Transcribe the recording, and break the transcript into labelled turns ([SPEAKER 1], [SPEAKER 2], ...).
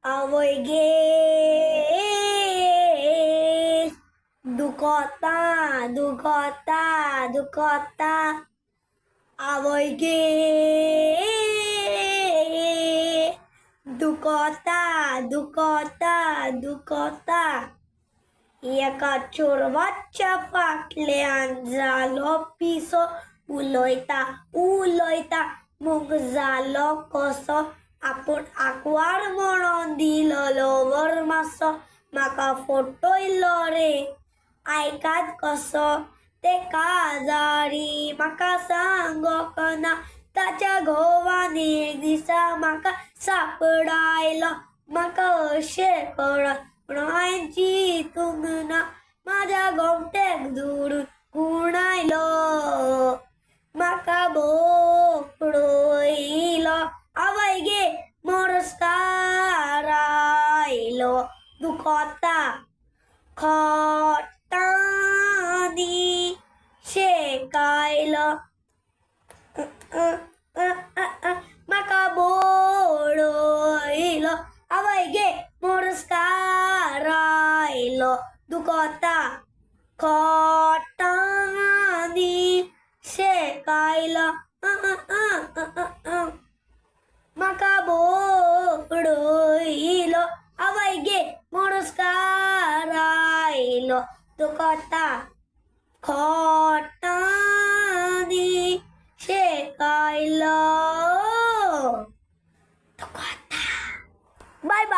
[SPEAKER 1] आवय गे दुखता दुखता दुखता आवय गे दुखता दुखता दुखता एका चोरवाच्या फाटल्यान जालो पिसो उलयता उलयता मग जालो कसो आपूण आंकवार म्हणून दिलोलो वर मासो म्हाका फटयलो रे आयकात कसो ते काजारी म्हाका सांगोक ना ताच्या घोवान एक दिसा म्हाका सापडायलो म्हाका अशें कळत पूण हांवें चिंतूंक ना म्हाज्या गोमट्याक धरून कोण आयलो म्हाका बोकडयलो आवय गे मोरस्कार आयलो दुखता खोटांनी शेकायलो म्हाका बोडयलो आवय गे मोरस्कार आयलो दुखता खोटांनी शेकायलो म्हाका बोडयलो आवय गे मोरस्कार आयलो दुखता खोटांनी शेकायलो दुखता बाय बाय.